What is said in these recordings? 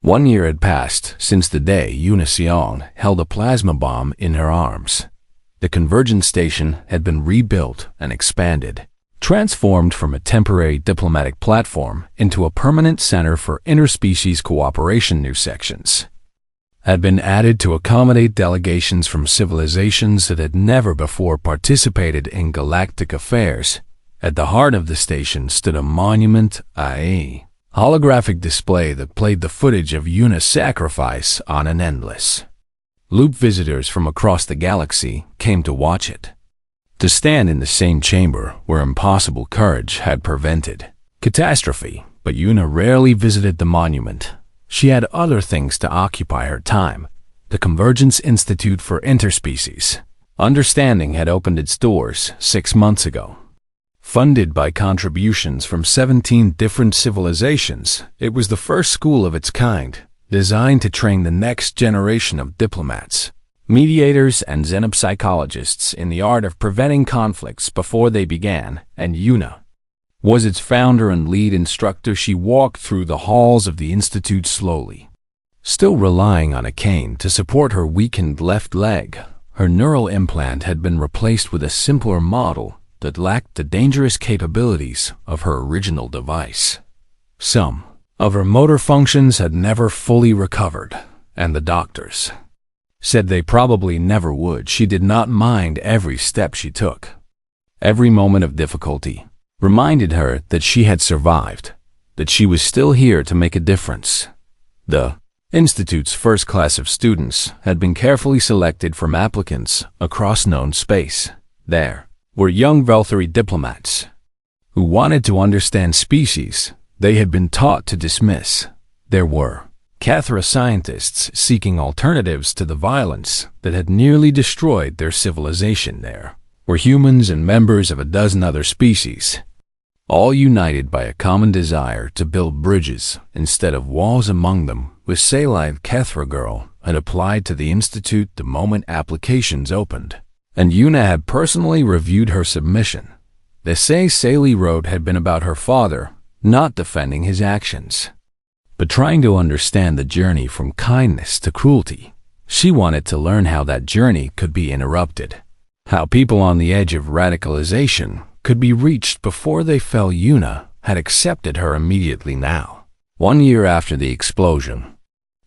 1 year had passed since the day Yuna Seong held a plasma bomb in her arms. The convergence station had been rebuilt and expanded, transformed from a temporary diplomatic platform into a permanent center for interspecies cooperation. New sections had been added to accommodate delegations from civilizations that had never before participated in galactic affairs. At the heart of the station stood a monument, a holographic display that played the footage of Yuna's sacrifice on an endless loop. Visitors from across the galaxy came to watch it, to stand in the same chamber where impossible courage had prevented catastrophe. But Yuna rarely visited the monument. She had other things to occupy her time. The Convergence Institute for Interspecies Understanding had opened its doors 6 months ago. Funded by contributions from 17 different civilizations, it was the first school of its kind, designed to train the next generation of diplomats, mediators, and xenopsychologists in the art of preventing conflicts before they began, and Yuna was its founder and lead instructor. She walked through the halls of the Institute slowly, still relying on a cane to support her weakened left leg. Her neural implant had been replaced with a simpler model that lacked the dangerous capabilities of her original device. Some of her motor functions had never fully recovered, and the doctors said they probably never would. She did not mind every step she took. Every moment of difficulty reminded her that she had survived, that she was still here to make a difference. The Institute's first class of students had been carefully selected from applicants across known space. There were young Velthari diplomats who wanted to understand species they had been taught to dismiss. There were Cathra scientists seeking alternatives to the violence that had nearly destroyed their civilization. There were humans and members of a dozen other species, all united by a common desire to build bridges instead of walls among them. With Salai, Cathra girl had applied to the Institute the moment applications opened, and Yuna had personally reviewed her submission. The essay Saley wrote had been about her father, not defending his actions, but trying to understand the journey from kindness to cruelty. She wanted to learn how that journey could be interrupted, how people on the edge of radicalization could be reached before they fell. Yuna had accepted her immediately. Now, 1 year after the explosion,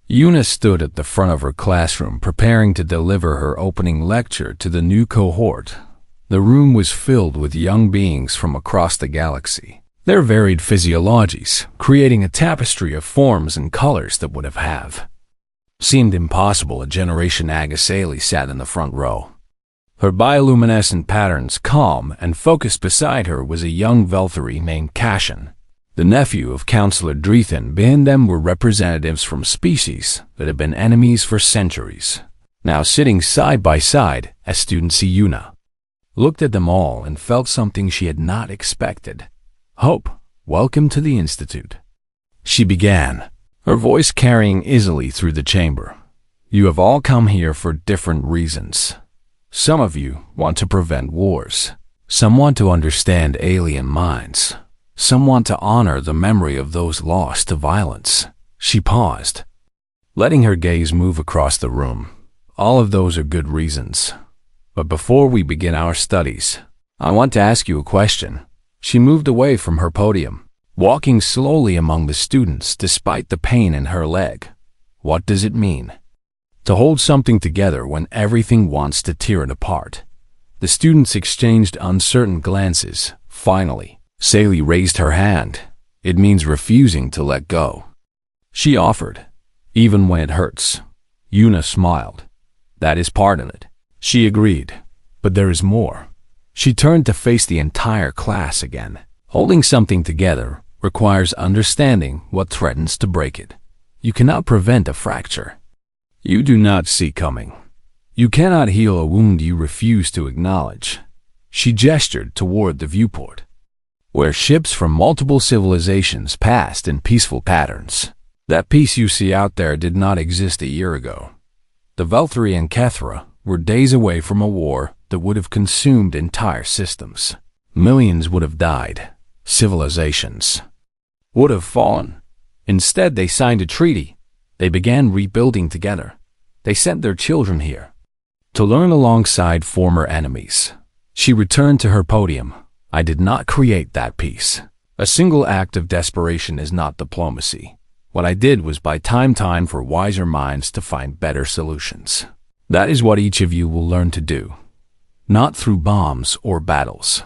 Yuna stood at the front of her classroom preparing to deliver her opening lecture to the new cohort. The room was filled with young beings from across the galaxy, their varied physiologies creating a tapestry of forms and colors that would have seemed impossible a generation. Agasali sat in the front row, her bioluminescent patterns calm and focused. Beside her was a young Velthari named Kashan, the nephew of Counselor Drethan. Behind them were representatives from species that had been enemies for centuries, now sitting side by side as students. Yuna looked at them all and felt something she had not expected. Hope, welcome to the Institute, she began, her voice carrying easily through the chamber. You have all come here for different reasons. Some of you want to prevent wars. Some want to understand alien minds. Some want to honor the memory of those lost to violence. She paused, letting her gaze move across the room. All of those are good reasons. But before we begin our studies, I want to ask you a question. She moved away from her podium, walking slowly among the students despite the pain in her leg. What does it mean to hold something together when everything wants to tear it apart? The students exchanged uncertain glances. Finally, Saley raised her hand. It means refusing to let go, she offered, even when it hurts. Yuna smiled. That is part of it, she agreed. But there is more. She turned to face the entire class again. Holding something together requires understanding what threatens to break it. You cannot prevent a fracture you do not see coming. You cannot heal a wound you refuse to acknowledge. She gestured toward the viewport, where ships from multiple civilizations passed in peaceful patterns. That peace you see out there did not exist a year ago. The Velthari and Kethra were days away from a war that would have consumed entire systems. Millions would have died. Civilizations would have fallen. Instead, they signed a treaty, They began rebuilding together. They sent their children here to learn alongside former enemies. She returned to her podium. I did not create that peace. A single act of desperation is not diplomacy. What I did was buy time for wiser minds to find better solutions. That is what each of you will learn to do. Not through bombs or battles,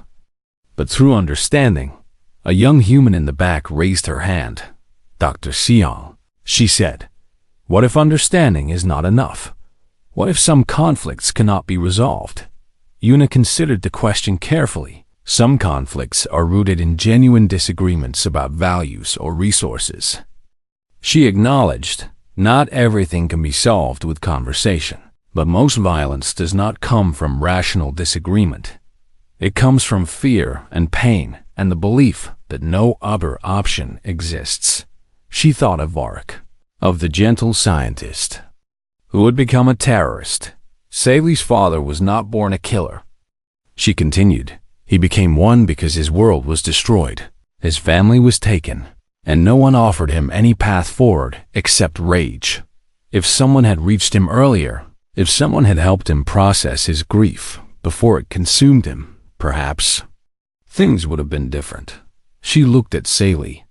but through understanding. A young human in the back raised her hand. Dr. Xiang, she said, what if understanding is not enough? What if some conflicts cannot be resolved? Yuna considered the question carefully. Some conflicts are rooted in genuine disagreements about values or resources. She acknowledged, not everything can be solved with conversation, but most violence does not come from rational disagreement. It comes from fear and pain and the belief that no other option exists. She thought of Varric, of the gentle scientist who would become a terrorist. Sally's father was not born a killer. She continued, he became one because his world was destroyed. His family was taken, and no one offered him any path forward except rage. If someone had reached him earlier, if someone had helped him process his grief before it consumed him, perhaps things would have been different. She looked at Sally,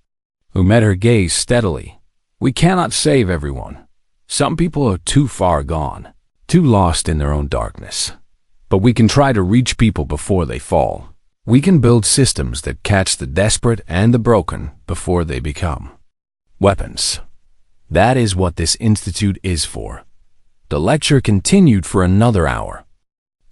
who met her gaze steadily. We cannot save everyone. Some people are too far gone, too lost in their own darkness. But we can try to reach people before they fall. We can build systems that catch the desperate and the broken before they become weapons. That is what this institute is for. The lecture continued for another hour,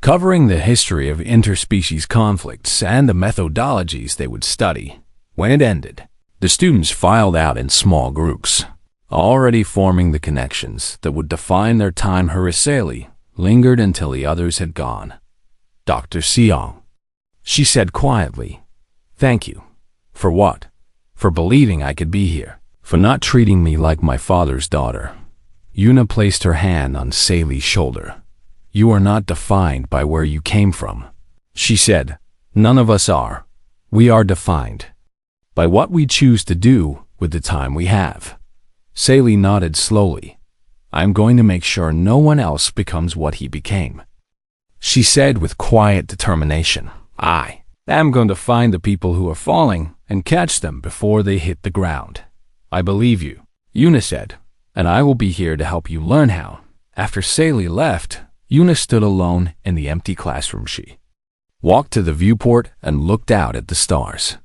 covering the history of interspecies conflicts and the methodologies they would study. When it ended, the students filed out in small groups, already forming the connections that would define their time. Harasali lingered until the others had gone. Dr. Xiang, she said quietly, thank you. For what? For believing I could be here. For not treating me like my father's daughter. Yuna placed her hand on Sally's shoulder. You are not defined by where you came from. She said, none of us are. We are defined by what we choose to do with the time we have. Sally nodded slowly. I'm going to make sure no one else becomes what he became. She said with quiet determination, I am going to find the people who are falling and catch them before they hit the ground. I believe you, Yuna said, and I will be here to help you learn how. After Sally left, Yuna stood alone in the empty classroom. She walked to the viewport and looked out at the stars,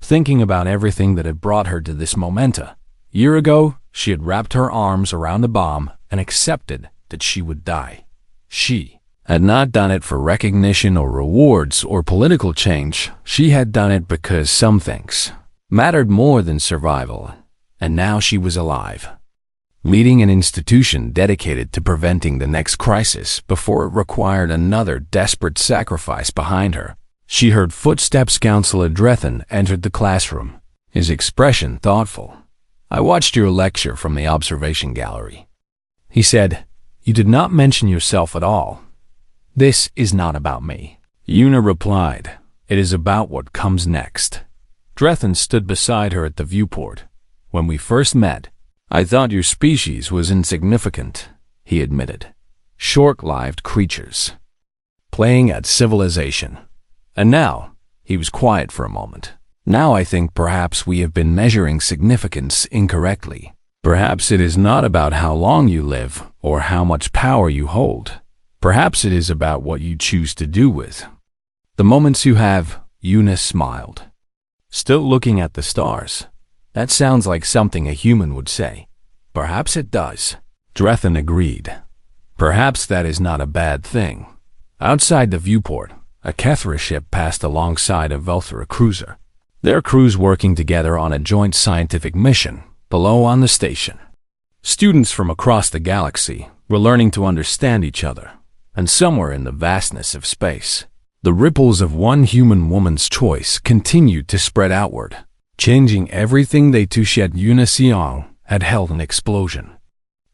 thinking about everything that had brought her to this momenta. A year ago, she had wrapped her arms around the bomb and accepted that she would die. She had not done it for recognition or rewards or political change. She had done it because some things mattered more than survival, and now she was alive, leading an institution dedicated to preventing the next crisis before it required another desperate sacrifice behind her. She heard footsteps. Counselor Drethan entered the classroom, his expression thoughtful. I watched your lecture from the observation gallery. He said, you did not mention yourself at all. This is not about me. Yuna replied, it is about what comes next. Drethan stood beside her at the viewport. When we first met, I thought your species was insignificant, he admitted. Short-lived creatures, playing at civilization. And now, he was quiet for a moment. Now I think perhaps we have been measuring significance incorrectly. Perhaps it is not about how long you live or how much power you hold. Perhaps it is about what you choose to do with the moments you have. Yuna smiled, still looking at the stars. That sounds like something a human would say. Perhaps it does. Drethan agreed. Perhaps that is not a bad thing. Outside the viewport, a Kethra ship passed alongside a Velthra cruiser, their crews working together on a joint scientific mission below on the station. Students from across the galaxy were learning to understand each other, and somewhere in the vastness of space, the ripples of one human woman's choice continued to spread outward, changing everything they touched. Yuna Xiang had held an explosion.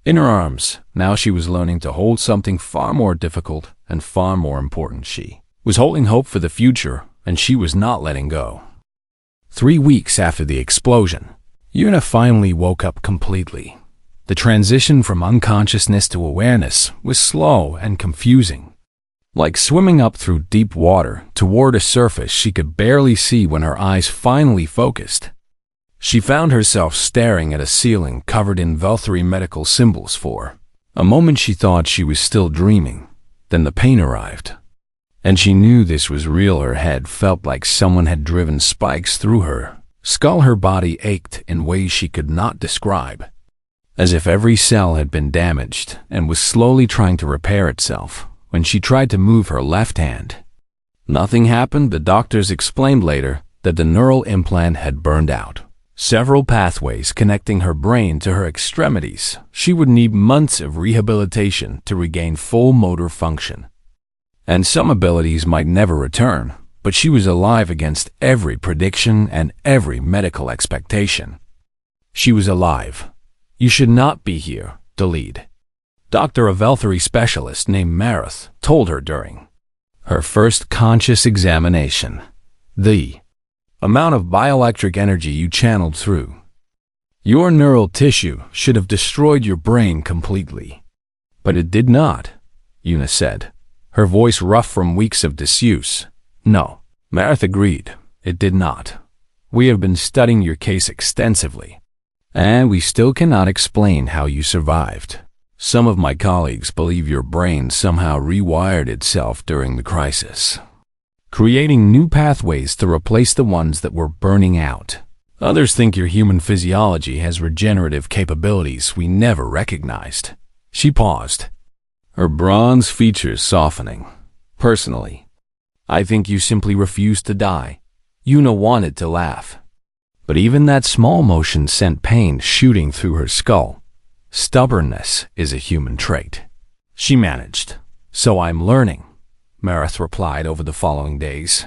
In her arms, now she was learning to hold something far more difficult and far more important. She was holding hope for the future, and she was not letting go. 3 weeks after the explosion, Yuna finally woke up completely. The transition from unconsciousness to awareness was slow and confusing. Like swimming up through deep water toward a surface she could barely see when her eyes finally focused. She found herself staring at a ceiling covered in Velthari medical symbols for a moment. She thought she was still dreaming. Then the pain arrived, and she knew this was real. Her head felt like someone had driven spikes through her skull. Her body ached in ways she could not describe, as if every cell had been damaged and was slowly trying to repair itself. When she tried to move her left hand, nothing happened. The doctors explained later that the neural implant had burned out several pathways connecting her brain to her extremities. She would need months of rehabilitation to regain full motor function, and some abilities might never return. But she was alive against every prediction and every medical expectation. She was alive. "You should not be here," the lead doctor, a Velthari specialist named Marath, told her during her first conscious examination. "The amount of bioelectric energy you channeled through your neural tissue should have destroyed your brain completely." "But it did not," Una said, her voice rough from weeks of disuse. "No," Marath agreed, "it did not. We have been studying your case extensively, and we still cannot explain how you survived. Some of my colleagues believe your brain somehow rewired itself during the crisis, creating new pathways to replace the ones that were burning out. Others think your human physiology has regenerative capabilities we never recognized." She paused, her bronze features softening. "Personally, I think you simply refused to die." Una wanted to laugh, but even that small motion sent pain shooting through her skull. "Stubbornness is a human trait," she managed. "So I'm learning," Marath replied. Over the following days,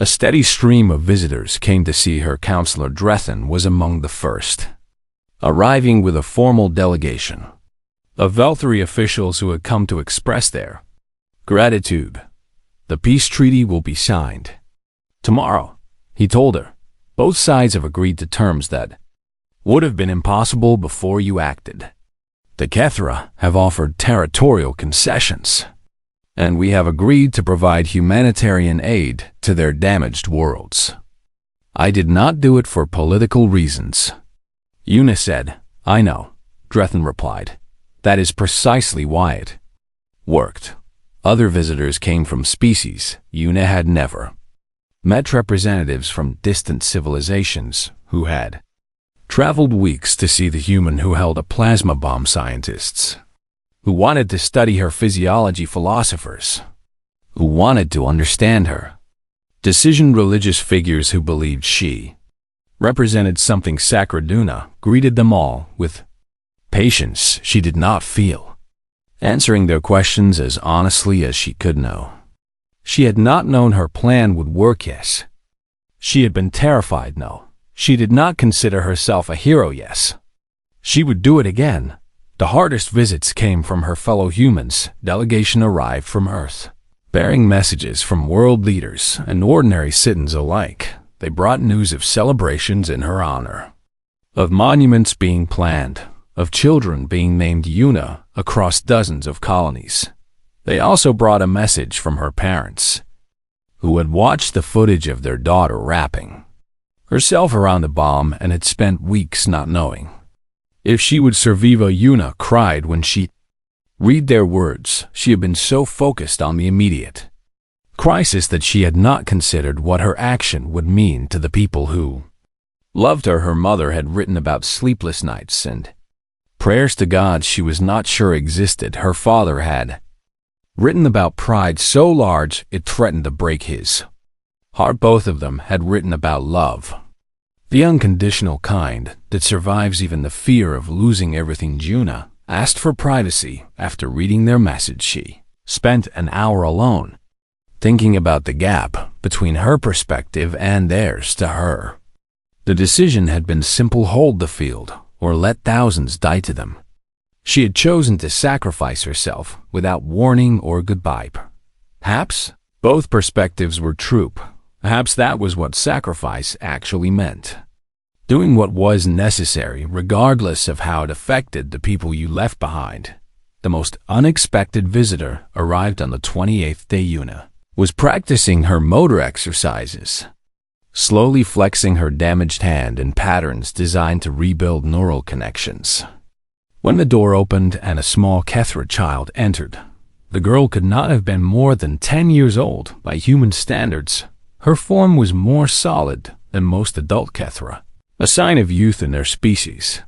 a steady stream of visitors came to see her. Counselor Drethan was among the first, arriving with a formal delegation of Velthari officials who had come to express their gratitude. "The peace treaty will be signed tomorrow," he told her. "Both sides have agreed to terms that would have been impossible before you acted. The Kethra have offered territorial concessions, and we have agreed to provide humanitarian aid to their damaged worlds. I did not do it for political reasons." Una said. "I know," Drethan replied. "That is precisely why it worked." Other visitors came from species Una had never met, representatives from distant civilizations who had traveled weeks to see the human who held a plasma bomb, scientists who wanted to study her physiology, philosophers who wanted to understand her decision, religious figures who believed she represented something sacred. Una greeted them all with patience she did not feel, answering their questions as honestly as she could know. She had not known her plan would work, yes. She had been terrified, no. She did not consider herself a hero, yes. She would do it again. The hardest visits came from her fellow humans. Delegation arrived from Earth, bearing messages from world leaders and ordinary citizens alike. They brought news of celebrations in her honor, of monuments being planned, of children being named Una across dozens of colonies. They also brought a message from her parents, who had watched the footage of their daughter wrapping herself around the bomb and had spent weeks not knowing if she would survive. Una cried when she read their words. She had been so focused on the immediate crisis that she had not considered what her action would mean to the people who loved her. Her mother had written about sleepless nights and prayers to God she was not sure existed. Her father had written about pride so large it threatened to break his heart. Both of them had written about love, the unconditional kind that survives even the fear of losing everything. Una asked for privacy. After reading their message, she spent an hour alone, thinking about the gap between her perspective and theirs. To her, the decision had been simple: hold the field or let thousands die to them. She had chosen to sacrifice herself without warning or goodbye. Perhaps both perspectives were true. Perhaps that was what sacrifice actually meant. doing what was necessary regardless of how it affected the people you left behind. The most unexpected visitor arrived on the 28th day. Yuna was practicing her motor exercises, slowly flexing her damaged hand in patterns designed to rebuild neural connections. When the door opened and a small Kethra child entered, the girl could not have been more than 10 years old by human standards. Her form was more solid than most adult Kethra, a sign of youth in their species,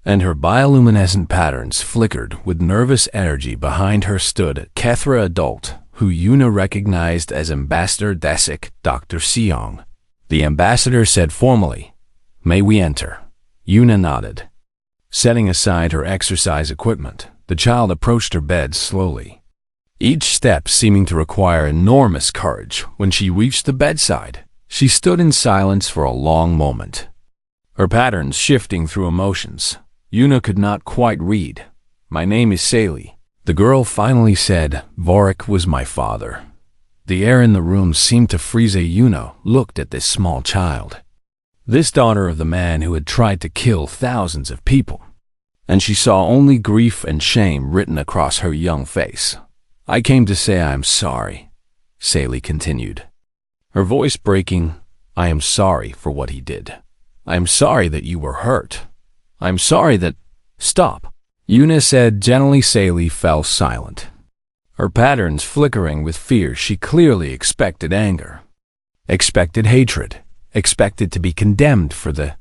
and her bioluminescent patterns flickered with nervous energy. Behind her stood a Kethra adult, who Yuna recognized as Ambassador Desik, Dr. Seong. The ambassador said formally, "May we enter?" Yuna nodded. Setting aside her exercise equipment, the child approached her bed slowly, each step seeming to require enormous courage. When she reached the bedside, she stood in silence for a long moment, her patterns shifting through emotions Yuna could not quite read. "My name is Saley," the girl finally said. "Vorik was my father." The air in the room seemed to freeze. Yuna looked at this small child, this daughter of the man who had tried to kill thousands of people, and she saw only grief and shame written across her young face. "I came to say I am sorry," Saley continued, her voice breaking. "I am sorry for what he did. I am sorry that you were hurt. I'm sorry that—" "Stop," Yuna said gently. Saley fell silent, her patterns flickering with fear. She clearly expected anger, expected hatred, expected to be condemned for the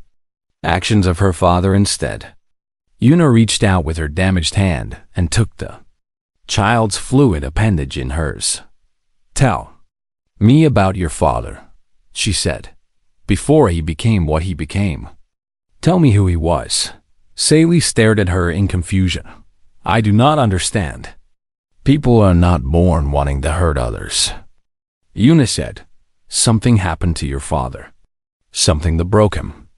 actions of her father. Instead, Yuna reached out with her damaged hand and took the child's fluid appendage in hers. "Tell me about your father," she said, "before he became what he became. Tell me who he was." Saley stared at her in confusion. "I do not understand." "People are not born wanting to hurt others," Yuna said. "Something happened to your father, something that broke him.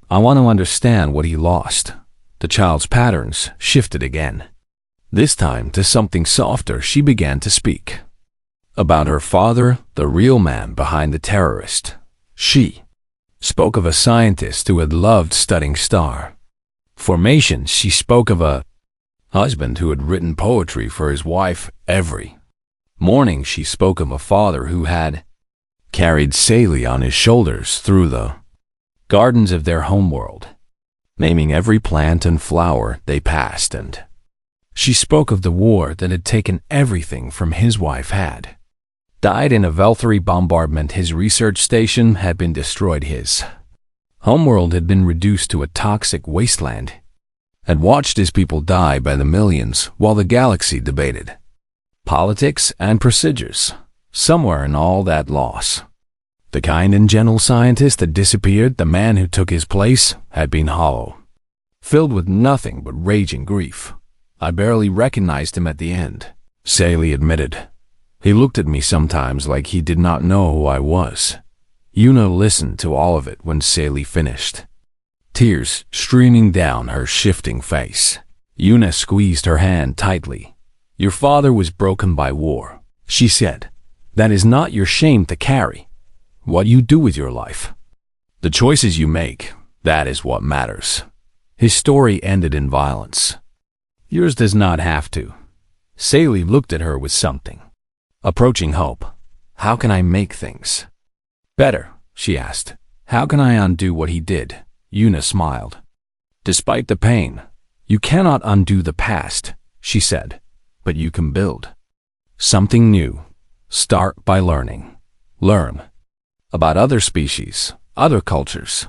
I want to understand what he lost." The child's patterns shifted again, this time to something softer. She began to speak about her father, the real man behind the terrorist. She spoke of a scientist who had loved studying star formations. She spoke of a husband who had written poetry for his wife every morning. She spoke of a father who had carried Saley on his shoulders through the gardens of their homeworld, naming every plant and flower they passed. And she spoke of the war that had taken everything from his wife, had died in a Valkyrie bombardment. His research station had been destroyed. His homeworld had been reduced to a toxic wasteland, had watched his people die by the millions while the galaxy debated politics and procedures. Somewhere in all that loss, the kind and gentle scientist had disappeared. The man who took his place had been hollow, filled with nothing but rage and grief. "I barely recognized him at the end," Saley admitted. "He looked at me sometimes like he did not know who I was." Yuna listened to all of it when Saley finished, tears streaming down her shifting face. Yuna squeezed her hand tightly. "Your father was broken by war," she said. "That is not your shame to carry. What you do with your life, the choices you make, that is what matters. His story ended in violence. Yours does not have to." Saley looked at her with something approaching hope. "How can I make things better?" she asked. "How can I undo what he did?" Yuna smiled. "Despite the pain, you cannot undo the past," she said, "but you can build something new. Start by learning. Learn about other species, other cultures,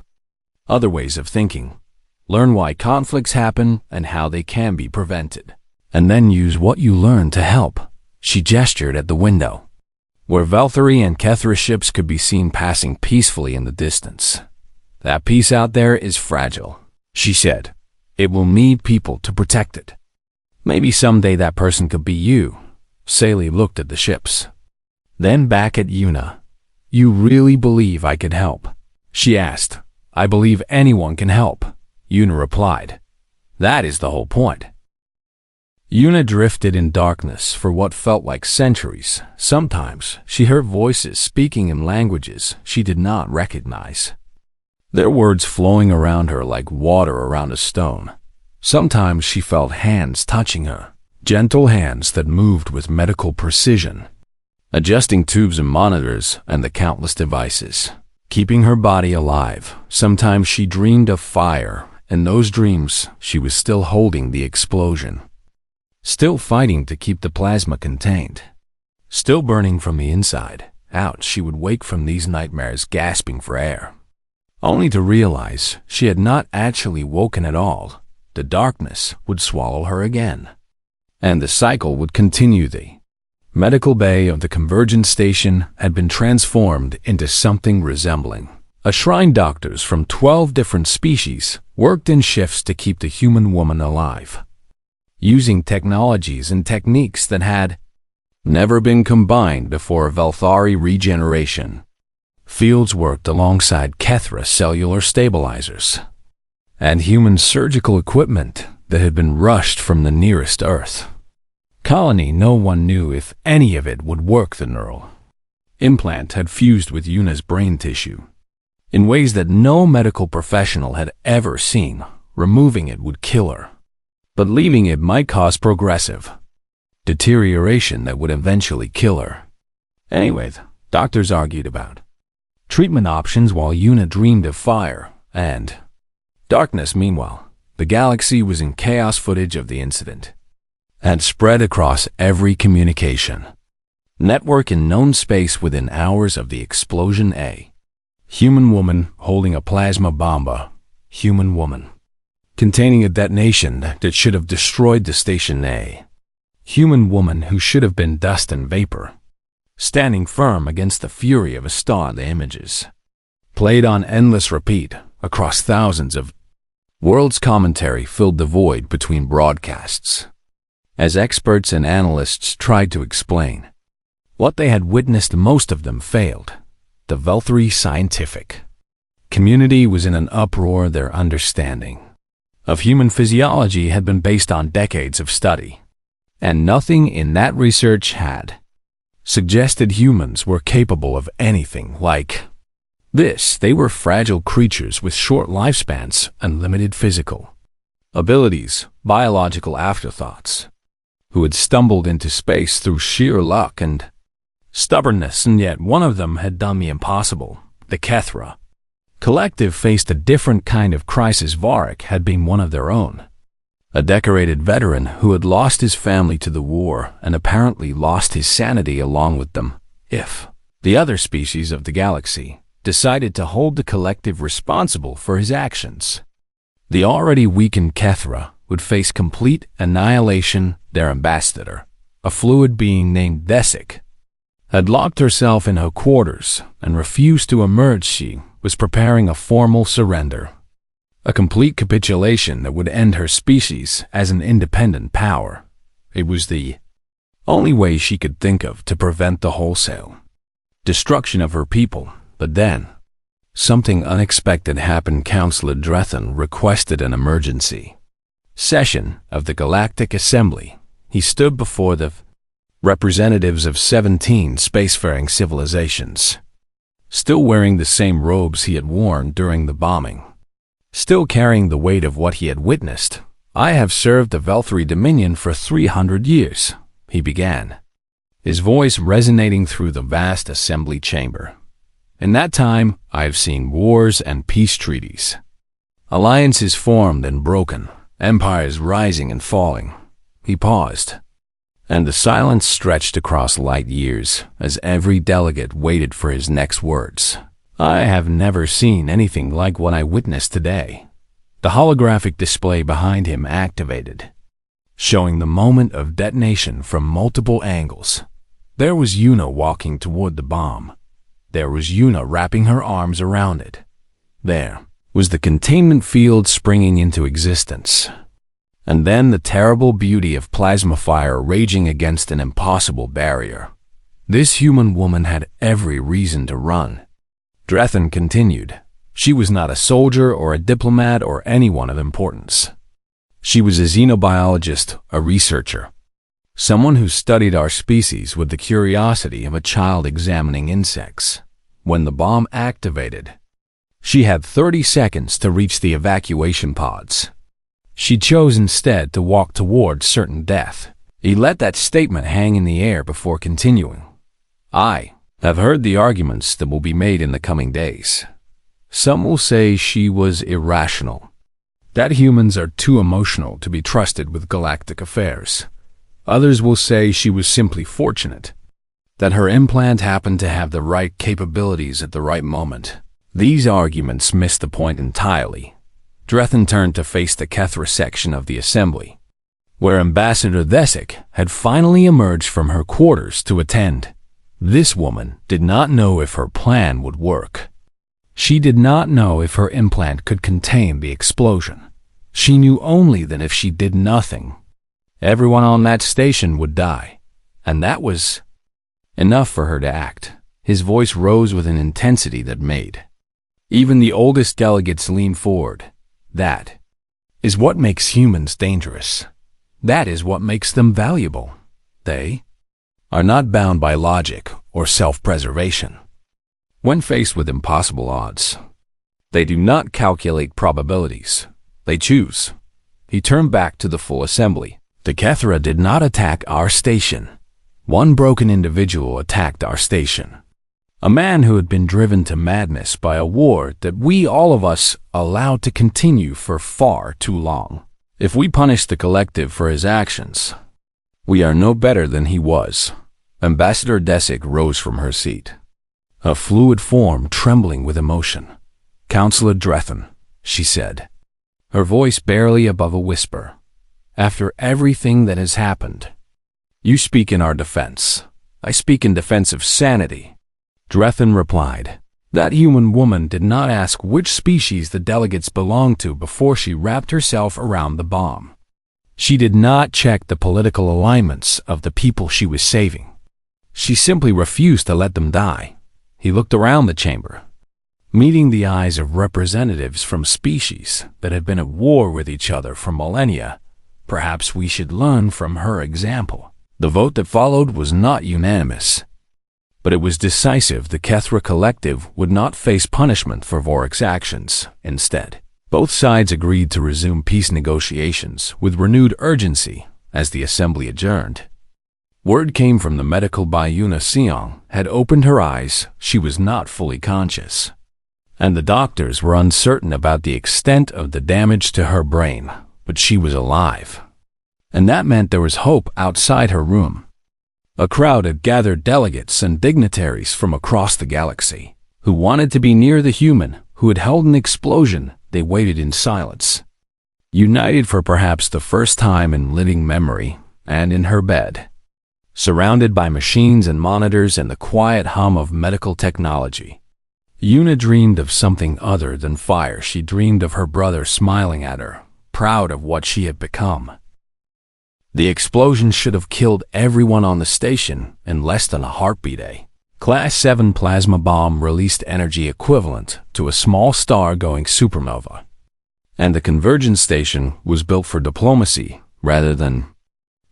other ways of thinking. Learn why conflicts happen and how they can be prevented. And then use what you learn to help." She gestured at the window, where Valkyrie and Kethra ships could be seen passing peacefully in the distance. "That peace out there is fragile," she said. "It will need people to protect it. Maybe someday that person could be you." Saley looked at the ships, then back at Yuna. "You really believe I could help?" she asked. "I believe anyone can help," Yuna replied. "That is the whole point." Yuna drifted in darkness for what felt like centuries. Sometimes she heard voices speaking in languages she did not recognize. their words flowing around her like water around a stone. Sometimes she felt hands touching her, gentle hands that moved with medical precision, adjusting tubes and monitors and the countless devices, keeping her body alive. Sometimes she dreamed of fire. In those dreams, she was still holding the explosion, still fighting to keep the plasma contained, still burning from the inside out. She would wake from these nightmares gasping for air, only to realize she had not actually woken at all. The darkness would swallow her again, and the cycle would continue. The medical bay of the Convergence Station had been transformed into something resembling a shrine. Doctors from 12 different species worked in shifts to keep the human woman alive, using technologies and techniques that had never been combined before. Velthari regeneration fields worked alongside Kethra cellular stabilizers and human surgical equipment that had been rushed from the nearest Earth colony. No one knew if any of it would work. The neural implant had fused with Yuna's brain tissue in ways that no medical professional had ever seen. Removing it would kill her, but leaving it might cause progressive deterioration that would eventually kill her. Anyway, the doctors argued about treatment options while Yuna dreamed of fire and darkness. Meanwhile, the galaxy was in chaos. Footage of the incident had spread across every communication network in known space within hours of the explosion. A human woman holding a plasma bomba. Human woman containing a detonation that should have destroyed the station. A human woman who should have been dust and vapor, standing firm against the fury of a star. The images played on endless repeat across thousands of worlds. Commentary filled the void between broadcasts as experts and analysts tried to explain what they had witnessed. Most of them failed. The Velthari scientific community was in an uproar. Their understanding of human physiology had been based on decades of study, and nothing in that research had suggested humans were capable of anything like this. They were fragile creatures with short lifespans and limited physical abilities, biological afterthoughts, who had stumbled into space through sheer luck and stubbornness. And yet one of them had done the impossible. The Kethra collective faced a different kind of crisis. Varric had been one of their own, a decorated veteran who had lost his family to the war and apparently lost his sanity along with them. If the other species of the galaxy decided to hold the collective responsible for his actions, the already weakened Kethra would face complete annihilation. Their ambassador, a fluid being named Desic, had locked herself in her quarters and refused to emerge. She was preparing a formal surrender, a complete capitulation that would end her species as an independent power. It was the only way she could think of to prevent the wholesale destruction of her people. But then, something unexpected happened. Councillor Drethan requested an emergency session of the Galactic Assembly. He stood before the representatives of 17 spacefaring civilizations, still wearing the same robes he had worn during the bombing, still carrying the weight of what he had witnessed. "I have served the Velthari Dominion for 300 years, he began, his voice resonating through the vast assembly chamber. "In that time, I have seen wars and peace treaties, alliances formed and broken, empires rising and falling." He paused, and the silence stretched across light years as every delegate waited for his next words. "I have never seen anything like what I witnessed today." The holographic display behind him activated, showing the moment of detonation from multiple angles. There was Yuna walking toward the bomb. There was Yuna wrapping her arms around it. There was the containment field springing into existence. And then the terrible beauty of plasma fire raging against an impossible barrier. This human woman had every reason to run. Drethan continued. She was not a soldier or a diplomat or anyone of importance. She was a xenobiologist, a researcher, someone who studied our species with the curiosity of a child examining insects. When the bomb activated, She had 30 seconds to reach the evacuation pods. She chose instead to walk towards certain death. He let that statement hang in the air before continuing. I have heard the arguments that will be made in the coming days. Some will say she was irrational, that humans are too emotional to be trusted with galactic affairs. Others will say she was simply fortunate, that her implant happened to have the right capabilities at the right moment. These arguments missed the point entirely. Drethan turned to face the Kethra section of the assembly, where Ambassador Thesic had finally emerged from her quarters to attend. This woman did not know if her plan would work. She did not know if her implant could contain the explosion. She knew only that if she did nothing, everyone on that station would die, and that was enough for her to act. His voice rose with an intensity that made even the oldest delegates lean forward. That is what makes humans dangerous. That is what makes them valuable. They are not bound by logic or self-preservation. When faced with impossible odds, they do not calculate probabilities. They choose. He turned back to the full assembly. The Kethra did not attack our station. One broken individual attacked our station. A man who had been driven to madness by a war that we, all of us, allowed to continue for far too long. If we punish the collective for his actions, we are no better than he was. Ambassador Thesic rose from her seat, a fluid form trembling with emotion. Counselor Drethan, she said, her voice barely above a whisper. After everything that has happened, you speak in our defense. I speak in defense of sanity. Drethan replied. That human woman did not ask which species the delegates belonged to before she wrapped herself around the bomb. She did not check the political alignments of the people she was saving. She simply refused to let them die. He looked around the chamber, meeting the eyes of representatives from species that had been at war with each other for millennia. Perhaps we should learn from her example. The vote that followed was not unanimous, but it was decisive. The Kethra collective would not face punishment for Vorik's actions. Instead, both sides agreed to resume peace negotiations with renewed urgency as the assembly adjourned. Word came from the medical by Yuna Seong had opened her eyes. She was not fully conscious, and the doctors were uncertain about the extent of the damage to her brain, but she was alive. And that meant there was hope outside her room. A crowd had gathered delegates and dignitaries from across the galaxy who wanted to be near the human who had held an explosion. They waited in silence, united for perhaps the first time in living memory, and in her bed, surrounded by machines and monitors and the quiet hum of medical technology, Yuna dreamed of something other than fire. She dreamed of her brother smiling at her, proud of what she had become. The explosion should have killed everyone on the station in less than a heartbeat. A Class 7 plasma bomb released energy equivalent to a small star-going supernova. And the convergence station was built for diplomacy rather than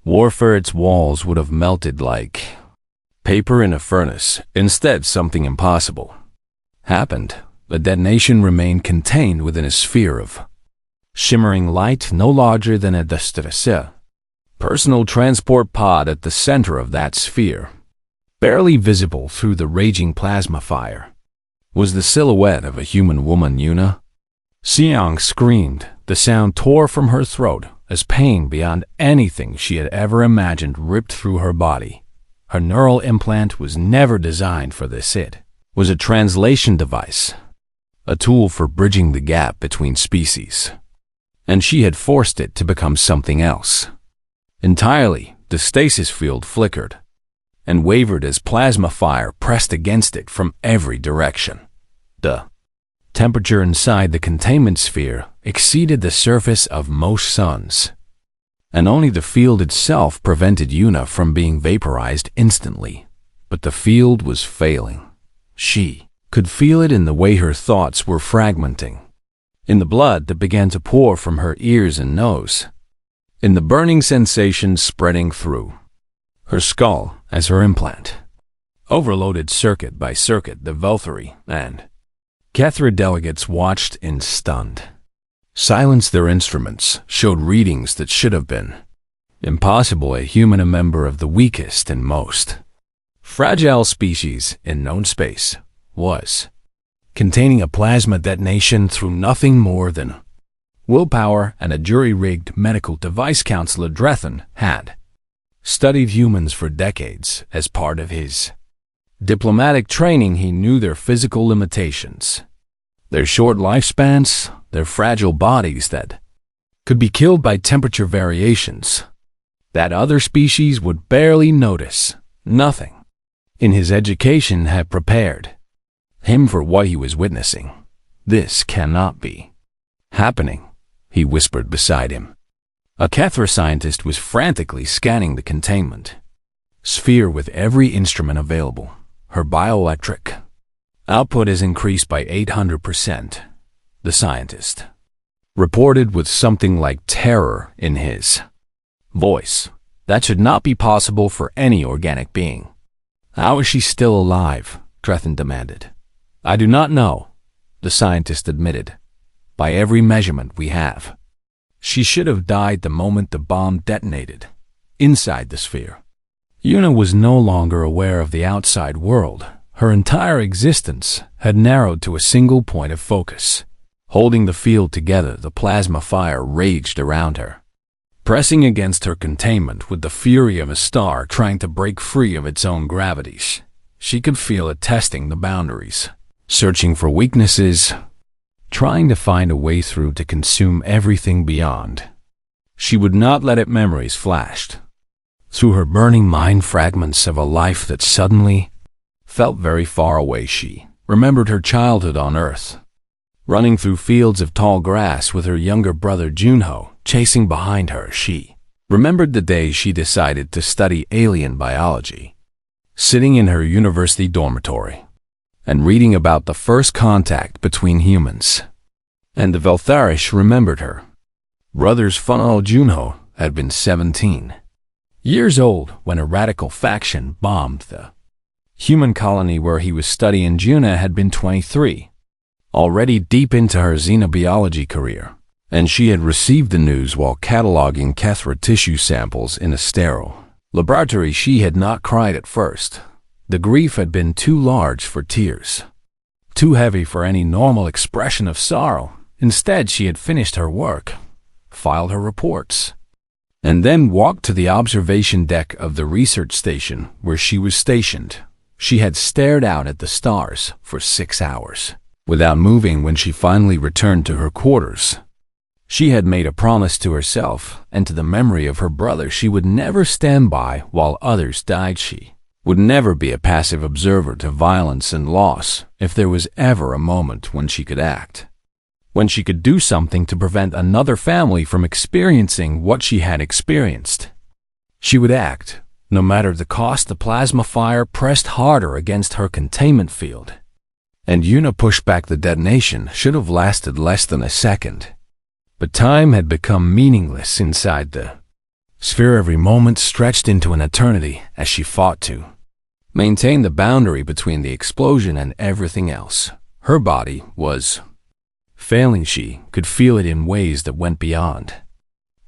warfare. Its walls would have melted like paper in a furnace. Instead, something impossible happened. The detonation remained contained within a sphere of shimmering light no larger than a dustasea. Personal transport pod at the center of that sphere, barely visible through the raging plasma fire, was the silhouette of a human woman. Yuna Seong screamed. The sound tore from her throat as pain beyond anything she had ever imagined ripped through her body. Her neural implant was never designed for this. It was a translation device, a tool for bridging the gap between species, and she had forced it to become something else entirely. The stasis field flickered and wavered as plasma fire pressed against it from every direction. The temperature inside the containment sphere exceeded the surface of most suns, and only the field itself prevented Yuna from being vaporized instantly. But the field was failing. She could feel it in the way her thoughts were fragmenting, in the blood that began to pour from her ears and nose, in the burning sensation spreading through her skull as her implant overloaded circuit by circuit the Velthary and Kethra delegates watched in stunned silence. Their instruments showed readings that should have been impossible. A human, a member of the weakest and most fragile species in known space, was containing a plasma detonation through nothing more than willpower and a jury-rigged medical device. Counselor Drethan had studied humans for decades. As part of his diplomatic training, he knew their physical limitations, their short lifespans, their fragile bodies that could be killed by temperature variations that other species would barely notice. Nothing in his education had prepared him for what he was witnessing. "This cannot be happening," he whispered beside him. A Kethra scientist was frantically scanning the containment sphere with every instrument available. "Her bioelectric output is increased by 800%, the scientist reported with something like terror in his voice. "That should not be possible for any organic being." "How is she still alive?" Drethan demanded. "I do not know," the scientist admitted. "By every measurement we have, she should have died the moment the bomb detonated inside the sphere." Una was no longer aware of the outside world. Her entire existence had narrowed to a single point of focus. Holding the field together, the plasma fire raged around her, pressing against her containment with the fury of a star trying to break free of its own gravities. She could feel it testing the boundaries, searching for weaknesses, trying to find a way through to consume everything beyond. She would not let it. Memories flashed through her burning mind, fragments of a life that suddenly felt very far away. She remembered her childhood on Earth, running through fields of tall grass with her younger brother Junho chasing behind her. She remembered the day she decided to study alien biology, sitting in her university dormitory and reading about the first contact between humans and the Veltharish. Remembered her brother's funnel. Junho had been 17 years old when a radical faction bombed the human colony where he was studying. Juna had been 23, already deep into her xenobiology career, and she had received the news while cataloging Kethra tissue samples in a sterile laboratory. She had not cried at first. The grief had been too large for tears, too heavy for any normal expression of sorrow. Instead, she had finished her work, filed her reports, and then walked to the observation deck of the research station where she was stationed. She had stared out at the stars for 6 hours without moving. When she finally returned to her quarters, she had made a promise to herself and to the memory of her brother. She would never stand by while others died. She would never be a passive observer to violence and loss. If there was ever a moment when she could act, when she could do something to prevent another family from experiencing what she had experienced, she would act, no matter the cost. The plasma fire pressed harder against her containment field, and Una pushed back. The detonation should have lasted less than a second, but time had become meaningless inside the sphere. Every moment stretched into an eternity as she fought to maintain the boundary between the explosion and everything else. Her body was failing. She could feel it in ways that went beyond.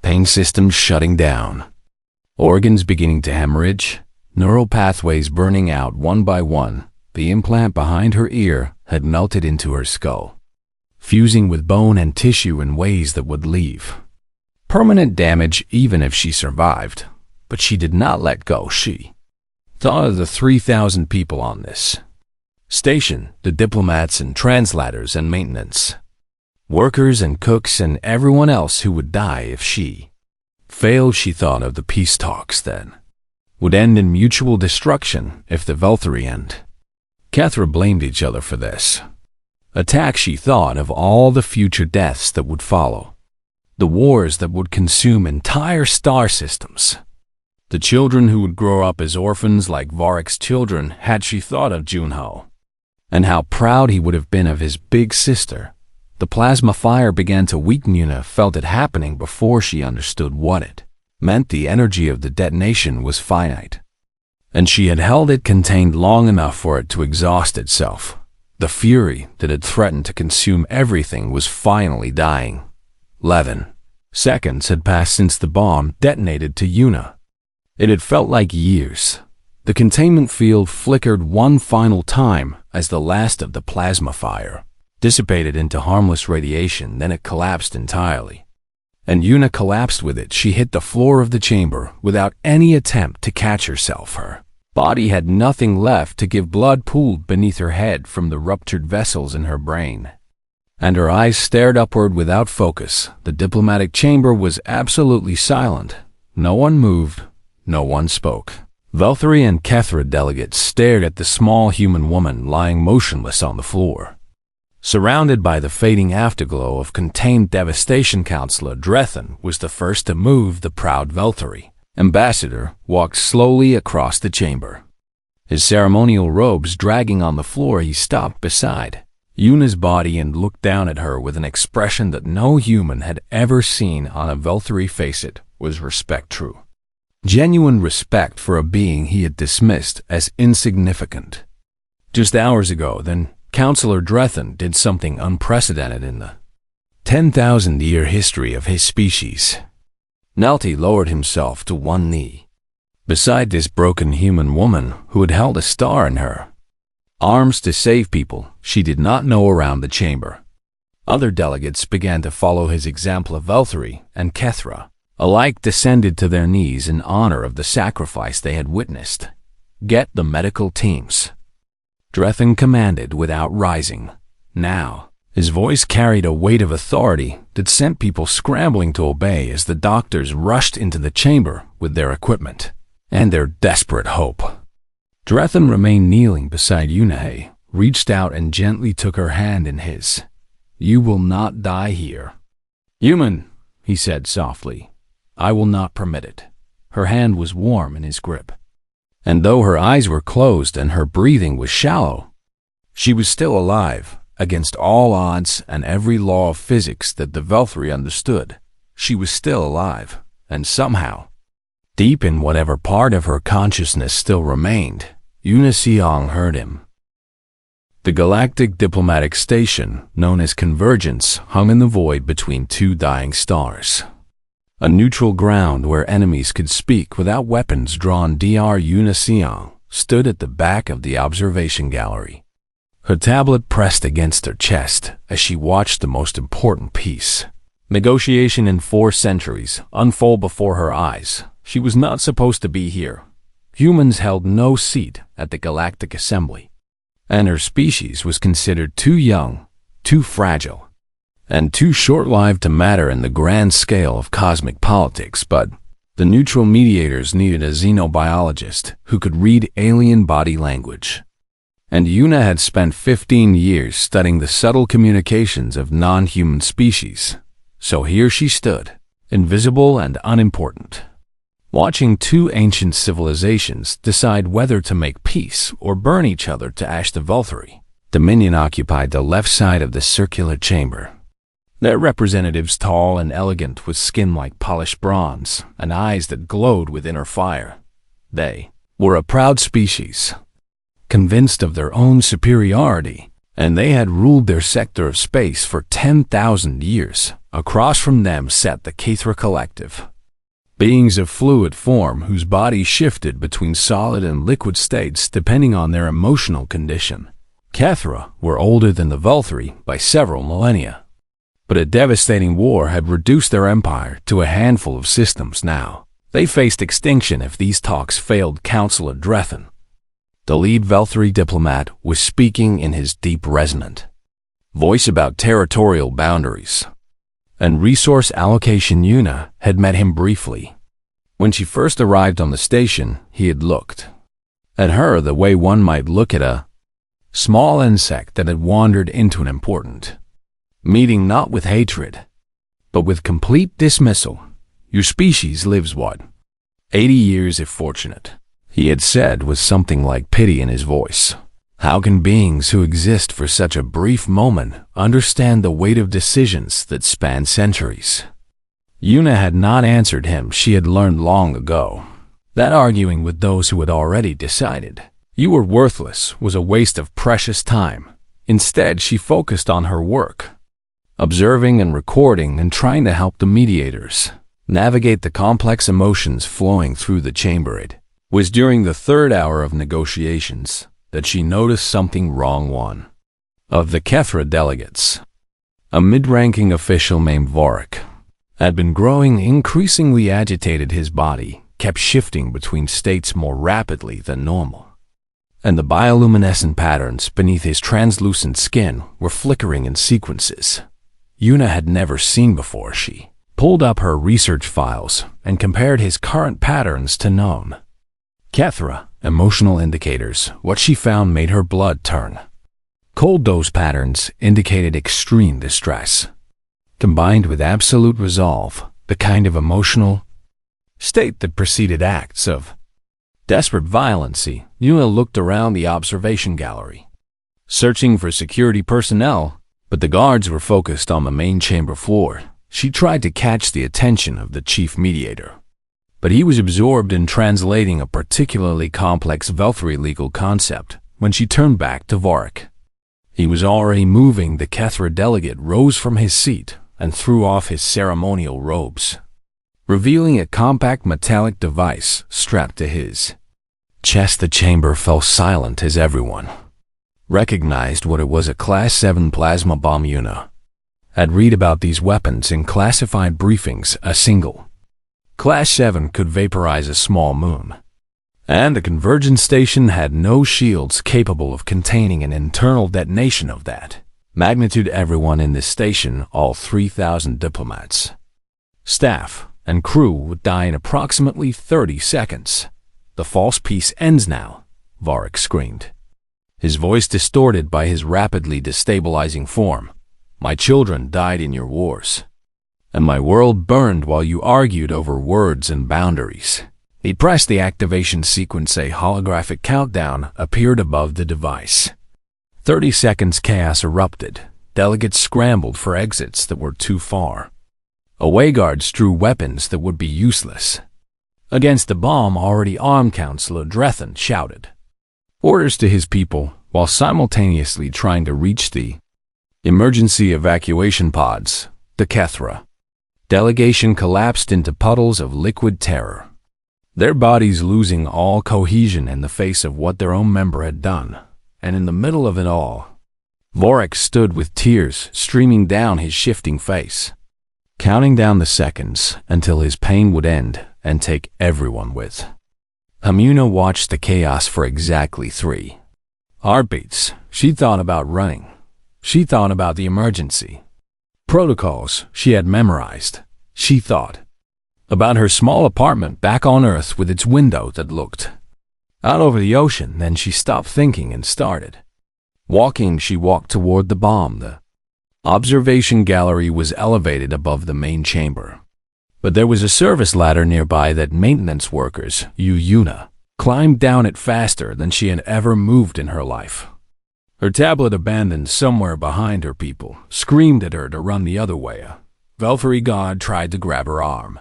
Pain systems shutting down, organs beginning to hemorrhage, neural pathways burning out one by one. The implant behind her ear had melted into her skull, fusing with bone and tissue in ways that would leave permanent damage even if she survived. But she did not let go. She thought of the 3,000 people on this station, the diplomats and translators and maintenance workers and cooks and everyone else who would die if she failed. She thought of the peace talks that would end in mutual destruction if the Velthari and Kethra blamed each other for this attack. She thought of all the future deaths that would follow, the wars that would consume entire star systems, the children who would grow up as orphans like Varric's children. Had she thought of Junho and how proud he would have been of his big sister. The plasma fire began to weaken. Una felt it happening before she understood what it meant. The energy of the detonation was finite, and she had held it contained long enough for it to exhaust itself. The fury that had threatened to consume everything was finally dying. 11 seconds had passed since the bomb detonated to Yuna. It had felt like years. The containment field flickered one final time as the last of the plasma fire dissipated into harmless radiation, then it collapsed entirely. And Yuna collapsed with it. She hit the floor of the chamber without any attempt to catch herself. Her body had nothing left to give. Blood pooled beneath her head from the ruptured vessels in her brain, and her eyes stared upward without focus. The diplomatic chamber was absolutely silent. No one moved, no one spoke. Valkyrie and Kethra delegates stared at the small human woman lying motionless on the floor. Surrounded by the fading afterglow of contained devastation, Counselor Drethan was the first to move. The proud Valkyrie ambassador walked slowly across the chamber. His ceremonial robes dragging on the floor, he stopped beside Yuna's body and looked down at her with an expression that no human had ever seen on a Valkyrie face. It was respect, true, genuine respect for a being he had dismissed as insignificant. Just hours ago, then, Counselor Drethan did something unprecedented in the 10,000-year history of his species. Nalti lowered himself to one knee beside this broken human woman who had held a star in her arms to save people she did not know around the chamber. Other delegates began to follow his example. Valkyrie and Kethra alike descended to their knees in honor of the sacrifice they had witnessed. Get the medical teams, Drethan commanded without rising. Now, his voice carried a weight of authority that sent people scrambling to obey as the doctors rushed into the chamber with their equipment and their desperate hope. Drethan remained kneeling beside Yunahe, reached out and gently took her hand in his. "You will not die here." "Human," he said softly, "I will not permit it." Her hand was warm in his grip, and though her eyes were closed and her breathing was shallow, she was still alive. Against all odds and every law of physics that the Valkyrie understood, she was still alive, and somehow, deep in whatever part of her consciousness still remained, Yuna Seong heard him. The galactic diplomatic station, known as Convergence, hung in the void between two dying stars. A neutral ground where enemies could speak without weapons drawn. Dr. Yuna Seong stood at the back of the observation gallery, her tablet pressed against her chest as she watched the most important piece, negotiation in 4 centuries, unfold before her eyes. She was not supposed to be here. Humans held no seat at the Galactic Assembly, and her species was considered too young, too fragile, and too short-lived to matter in the grand scale of cosmic politics. But the neutral mediators needed a xenobiologist who could read alien body language. And Yuna had spent 15 years studying the subtle communications of non-human species. So here she stood, invisible and unimportant, watching two ancient civilizations decide whether to make peace or burn each other to ash. The Valkyrie Dominion occupied the left side of the circular chamber. Their representatives, tall and elegant, with skin like polished bronze and eyes that glowed with inner fire. They were a proud species, convinced of their own superiority, and they had ruled their sector of space for 10,000 years. Across from them sat the Kethra Collective, beings of fluid form whose bodies shifted between solid and liquid states depending on their emotional condition. Kethra were older than the Valkyrie by several millennia, but a devastating war had reduced their empire to a handful of systems now. They faced extinction if these talks failed. Counselor Drethan, the lead Valkyrie diplomat, was speaking in his deep, resonant voice about territorial boundaries and resource allocation. Yuna had met him briefly. When she first arrived on the station, he had looked at her the way one might look at a small insect that had wandered into an important meeting, not with hatred, but with complete dismissal. "Your species lives, what, 80 years if fortunate," he had said with something like pity in his voice. How can beings who exist for such a brief moment understand the weight of decisions that span centuries? Yuna had not answered him. She had learned long ago that arguing with those who had already decided you were worthless was a waste of precious time. Instead, she focused on her work, observing and recording and trying to help the mediators navigate the complex emotions flowing through the chamber. It was during the third hour of negotiations that she noticed something wrong. One of the Kethra delegates, a mid-ranking official named Vorik, had been growing increasingly agitated. His body kept shifting between states more rapidly than normal, and the bioluminescent patterns beneath his translucent skin were flickering in sequences Yuna had never seen before. She pulled up her research files and compared his current patterns to known Kethra emotional indicators. What she found made her blood turn cold. Those patterns indicated extreme distress, combined with absolute resolve, the kind of emotional state that preceded acts of desperate violence. Yuna looked around the observation gallery, searching for security personnel, but the guards were focused on the main chamber floor. She tried to catch the attention of the chief mediator, but he was absorbed in translating a particularly complex Velthri legal concept. When she turned back to Vorik, he was already moving. The Kethra delegate rose from his seat and threw off his ceremonial robes, revealing a compact metallic device strapped to his chest. The chamber fell silent as everyone recognized what it was: a Class 7 plasma bomb. Yuna had read about these weapons in classified briefings. A single Class 7 could vaporize a small moon, and the convergence station had no shields capable of containing an internal detonation of that magnitude. Everyone in this station, all 3,000 diplomats, staff, and crew, would die in approximately 30 seconds. The false peace ends now, Vorik screamed, his voice distorted by his rapidly destabilizing form. My children died in your wars, and my world burned while you argued over words and boundaries. He pressed the activation sequence. A holographic countdown appeared above the device. 30 seconds. Chaos erupted. Delegates scrambled for exits that were too far away. Guards drew weapons that would be useless against the bomb. Already armed, Councillor Drethan shouted orders to his people while simultaneously trying to reach the emergency evacuation pods. The Kethra delegation collapsed into puddles of liquid terror, their bodies losing all cohesion in the face of what their own member had done. And in the middle of it all, Vorik stood with tears streaming down his shifting face, counting down the seconds until his pain would end and take everyone with him. Yuna watched the chaos for exactly 3 heartbeats. She thought about running. She thought about the emergency protocols she had memorized. She thought about her small apartment back on Earth with its window that looked out over the ocean. Then she stopped thinking and started walking. She walked toward the bomb. The observation gallery was elevated above the main chamber, but there was a service ladder nearby that maintenance workers, Yuna, climbed down it faster than she had ever moved in her life. Her tablet abandoned somewhere behind her. People screamed at her to run the other way. A Velthri god tried to grab her arm,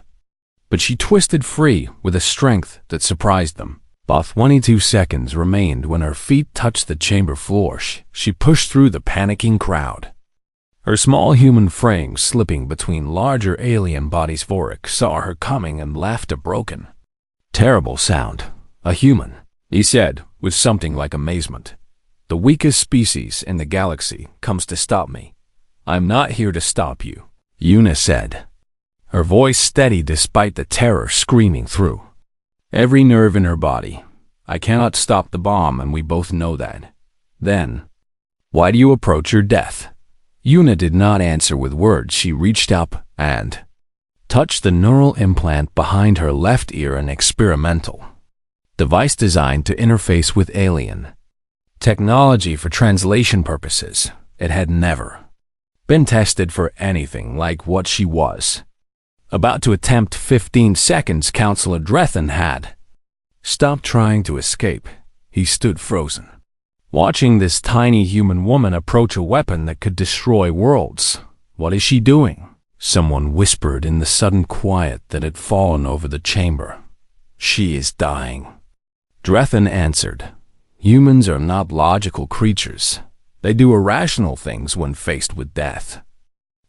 but she twisted free with a strength that surprised them. About 22 seconds remained when her feet touched the chamber floor. She pushed through the panicking crowd, her small human frame slipping between larger alien bodies. Vorik saw her coming and laughed a broken, terrible sound. A human, he said, with something like amazement. The weakest species in the galaxy comes to stop me. I'm not here to stop you, Yuna said, her voice steady despite the terror screaming through every nerve in her body. I cannot stop the bomb, and we both know that. Then, why do you approach your death? Yuna did not answer with words. She reached up and touched the neural implant behind her left ear, an experimental device designed to interface with alien technology for translation purposes. It had never been tested for anything like what she was about to attempt. 15 seconds. Councillor Drethan had stopped trying to escape. He stood frozen, watching this tiny human woman approach a weapon that could destroy worlds. What is she doing? Someone whispered in the sudden quiet that had fallen over the chamber. She is dying, Drethan answered. Humans are not logical creatures. They do irrational things when faced with death.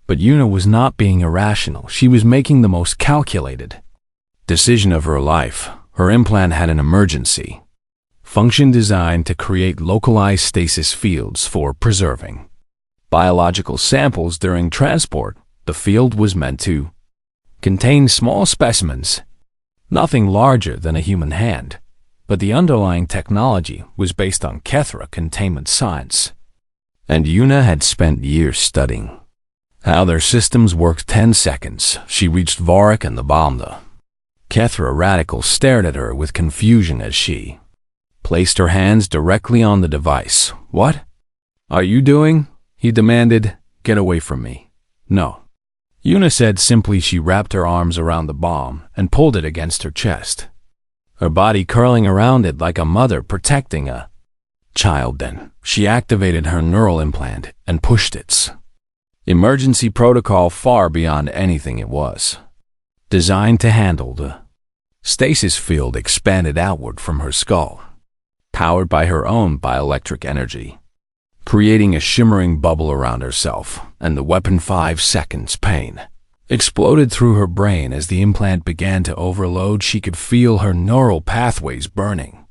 But Yuna was not being irrational. She was making the most calculated decision of her life. Her implant had an emergency function designed to create localized stasis fields for preserving biological samples during transport. The field was meant to contain small specimens, nothing larger than a human hand, but the underlying technology was based on Kethra containment science, and Yuna had spent years studying how their systems worked. 10 seconds, she reached Varric and the bomb. The Kethra radical stared at her with confusion as she placed her hands directly on the device. "What are you doing?" he demanded. "Get away from me." "No," Yuna said simply. She wrapped her arms around the bomb and pulled it against her chest, her body curling around it like a mother protecting a child. Then she activated her neural implant and pushed its emergency protocol far beyond anything it was designed to handle. The stasis field expanded outward from her skull, powered by her own bioelectric energy, creating a shimmering bubble around herself, and the weapon. 5 seconds. Pain exploded through her brain as the implant began to overload. She could feel her neural pathways burning,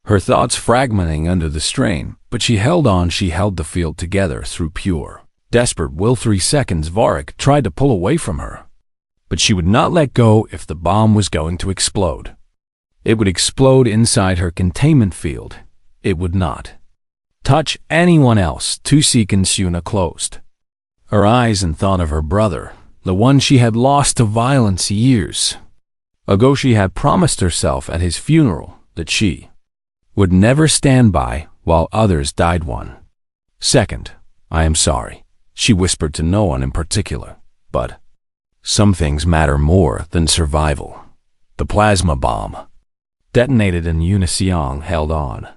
her thoughts fragmenting under the strain, but she held on. She held the field together through pure, desperate will. 3 seconds. Varric tried to pull away from her, but she would not let go. If the bomb was going to explode, it would explode inside her containment field. It would not touch anyone else. 2 seconds. Yuna closed her eyes and thought of her brother, the one she had lost to violence years ago. She had promised herself at his funeral that she would never stand by while others died. 1 second. "I am sorry," she whispered to no one in particular, "but some things matter more than survival." The plasma bomb detonated and Yuna held on.